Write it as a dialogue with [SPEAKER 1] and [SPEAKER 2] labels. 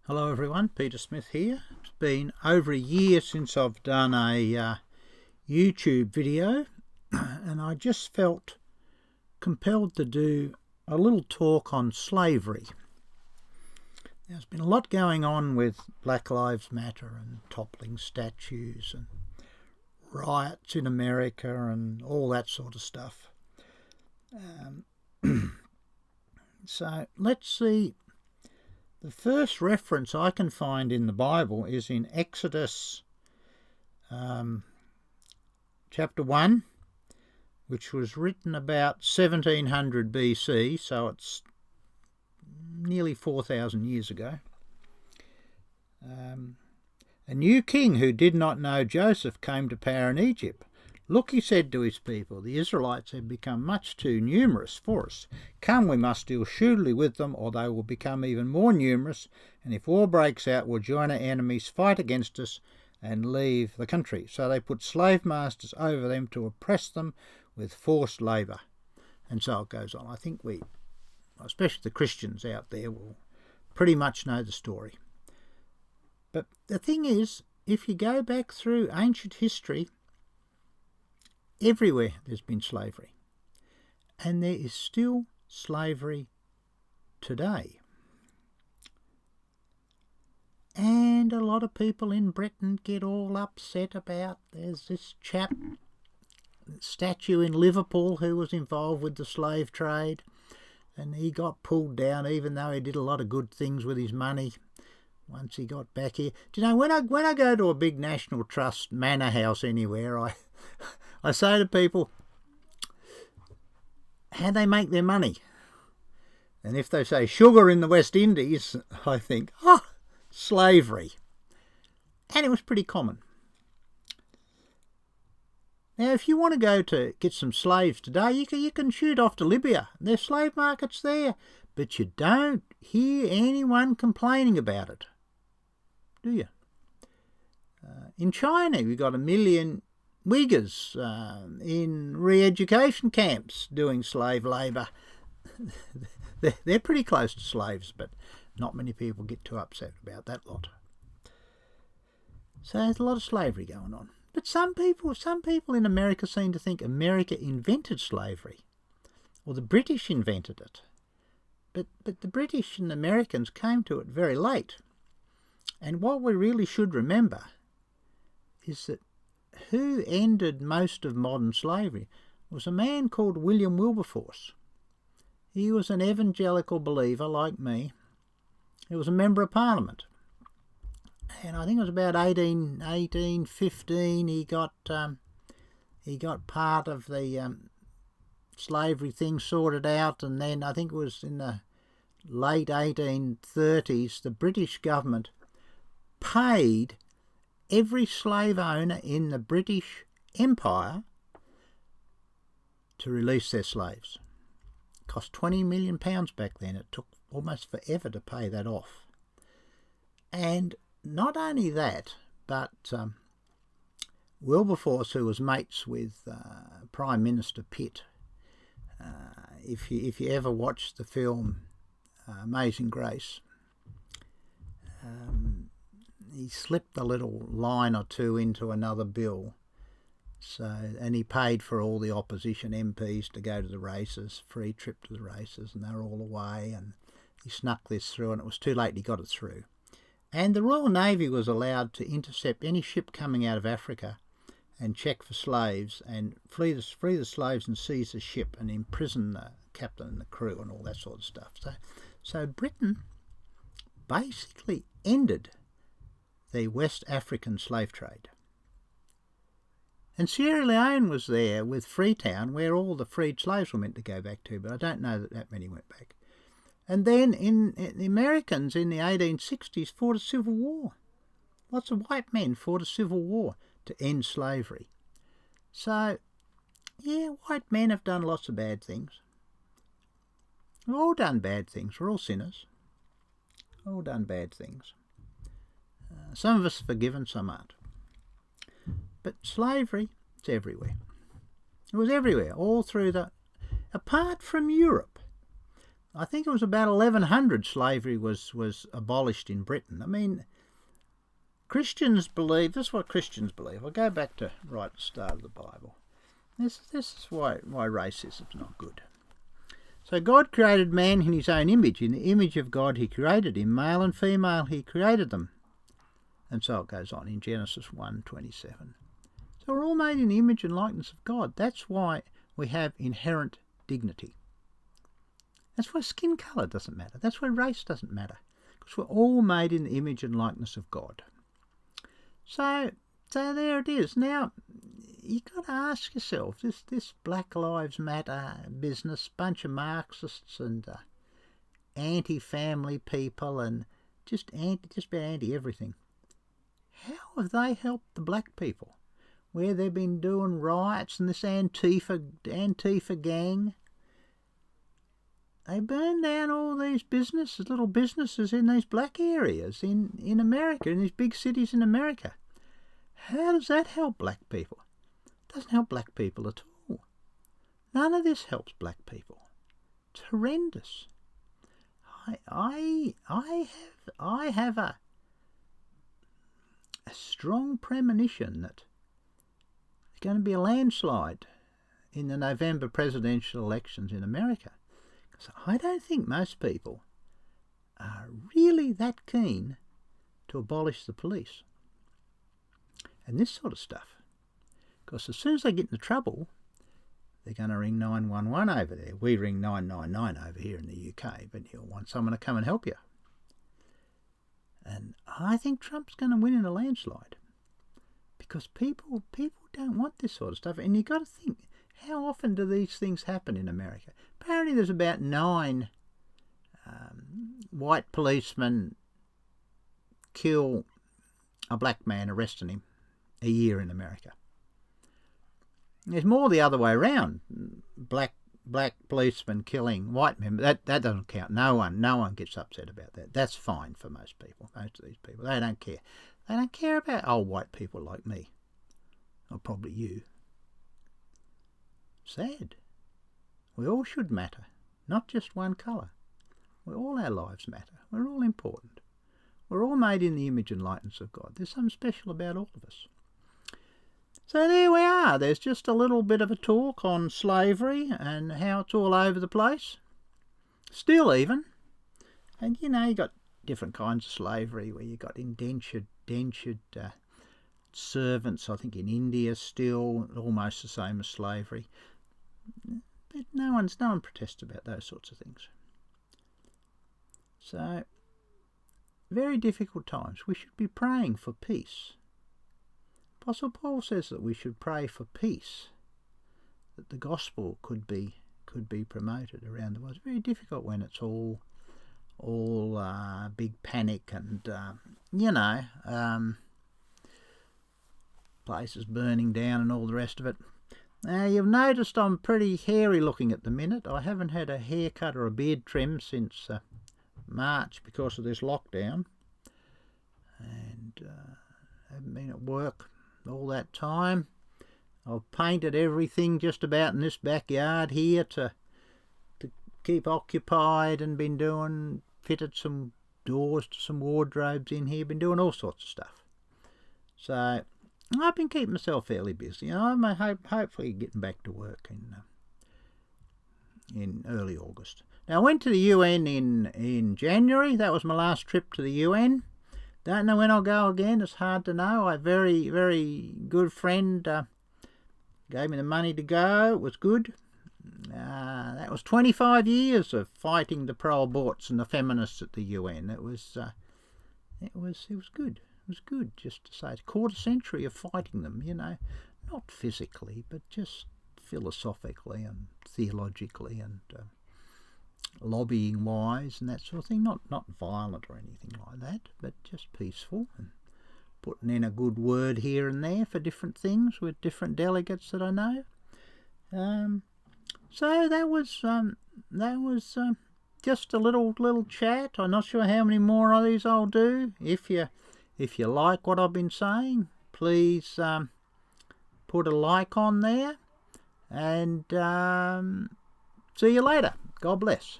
[SPEAKER 1] Hello everyone, Peter Smith here. It's been over a year since I've done a YouTube video and I just felt compelled to do a little talk on slavery. There's been a lot going on with Black Lives Matter and toppling statues and riots in America and all that sort of stuff. So let's see. The first reference I can find in the Bible is in Exodus chapter 1, which was written about 1700 BC, so it's nearly 4,000 years ago. A new king who did not know Joseph came to power in Egypt. Look, he said to his people, the Israelites have become much too numerous for us. Come, we must deal shrewdly with them, or they will become even more numerous, and if war breaks out, we'll join our enemies, fight against us, and leave the country. So they put slave masters over them to oppress them with forced labour. And so it goes on. I think we, especially the Christians out there, will pretty much know the story. But the thing is, if you go back through ancient history, everywhere there's been slavery, and there is still slavery today. And a lot of people in Britain get all upset about, there's this chap, statue in Liverpool, who was involved with the slave trade, and he got pulled down even though he did a lot of good things with his money once he got back here. Do you know, when I go to a big National Trust manor house anywhere, I say to people how they make their money. And if they say sugar in the West Indies, I think, slavery. And it was pretty common. Now, if you want to go to get some slaves today, you can shoot off to Libya. There's slave markets there. But you don't hear anyone complaining about it, do you? In China, we've got 1 million Uyghurs in re-education camps doing slave labour. They're pretty close to slaves, but not many people get too upset about that lot. So there's a lot of slavery going on. But some people in America seem to think America invented slavery, or the British invented it. But the British and Americans came to it very late. And what we really should remember is that who ended most of modern slavery was a man called William Wilberforce. He was an evangelical believer like me. He was a member of Parliament. And I think it was about 1815 he got part of the slavery thing sorted out, and then I think it was in the late 1830s the British government paid every slave owner in the British Empire to release their slaves. It cost £20 million back then. It took almost forever to pay that off. And not only that, but Wilberforce, who was mates with Prime Minister Pitt, if you ever watched the film Amazing Grace, he slipped a little line or two into another bill. And he paid for all the opposition MPs to go to the races, free trip to the races, and they were all away, and he snuck this through, and it was too late, he got it through. And the Royal Navy was allowed to intercept any ship coming out of Africa and check for slaves and free the slaves and seize the ship and imprison the captain and the crew and all that sort of stuff. So Britain basically ended the West African slave trade. And Sierra Leone was there with Freetown, where all the freed slaves were meant to go back to, but I don't know that many went back. And then the Americans in the 1860s fought a civil war. Lots of white men fought a civil war to end slavery. So, yeah, white men have done lots of bad things. We've all done bad things. We're all sinners. We've all done bad things. Some of us are forgiven, some aren't. But slavery, it's everywhere. It was everywhere, all through apart from Europe. I think it was about 1100 slavery was abolished in Britain. I mean, Christians believe, this is what Christians believe. I'll go back to right at the start of the Bible. This is why racism's not good. So God created man in his own image. In the image of God he created him. Male and female he created them. And so it goes on in Genesis 1:27. So we're all made in the image and likeness of God. That's why we have inherent dignity. That's why skin colour doesn't matter. That's why race doesn't matter. Because we're all made in the image and likeness of God. So there it is. Now, you've got to ask yourself, this Black Lives Matter business, bunch of Marxists and anti-family people and just about anti-everything, how have they helped the black people? Where they've been doing riots and this Antifa gang, they burn down all these little businesses in these black areas in America, in these big cities in America. How does that help black people? It doesn't help black people at all. None of this helps black people. It's horrendous. I have a strong premonition that there's going to be a landslide in the November presidential elections in America. So I don't think most people are really that keen to abolish the police and this sort of stuff. Because as soon as they get into trouble, they're going to ring 911 over there. We ring 999 over here in the UK, but you'll want someone to come and help you. And I think Trump's going to win in a landslide because people don't want this sort of stuff. And you've got to think, how often do these things happen in America? Apparently there's about 9 white policemen kill a black man, arresting him a year in America. There's more the other way around. Black policemen killing white men. That doesn't count. No one gets upset about that. That's fine for most people. Most of these people, they don't care. They don't care about old white people like me, or probably you. Sad. We all should matter, not just one colour. All our lives matter. We're all important. We're all made in the image and likeness of God. There's something special about all of us. So there we are. There's just a little bit of a talk on slavery and how it's all over the place. Still even. And you got different kinds of slavery where you got indentured servants, I think in India still, almost the same as slavery. But no one protests about those sorts of things. So, very difficult times. We should be praying for peace. Apostle Paul says that we should pray for peace, that the gospel could be promoted around the world. It's very difficult when it's all big panic and places burning down and all the rest of it. Now you've noticed I'm pretty hairy looking at the minute. I haven't had a haircut or a beard trim since March because of this lockdown, and haven't been at work all that time. I've painted everything just about in this backyard here to keep occupied, and been fitted some doors to some wardrobes in here, been doing all sorts of stuff. So I've been keeping myself fairly busy. I'm hopefully getting back to work in early August. Now I went to the UN in January. That was my last trip to the UN. Don't know when I'll go again. It's hard to know. A very, very good friend gave me the money to go. It was good. That was 25 years of fighting the pro-aborts and the feminists at the UN. It was good. It was good, just to say. It's a quarter century of fighting them, not physically, but just philosophically and theologically and lobbying-wise and that sort of thing. Not violent or anything like that, but just peaceful and putting in a good word here and there for different things with different delegates that I know. So that was just a little chat. I'm not sure how many more of these I'll do. If you like what I've been saying, please put a like on there, and see you later. God bless.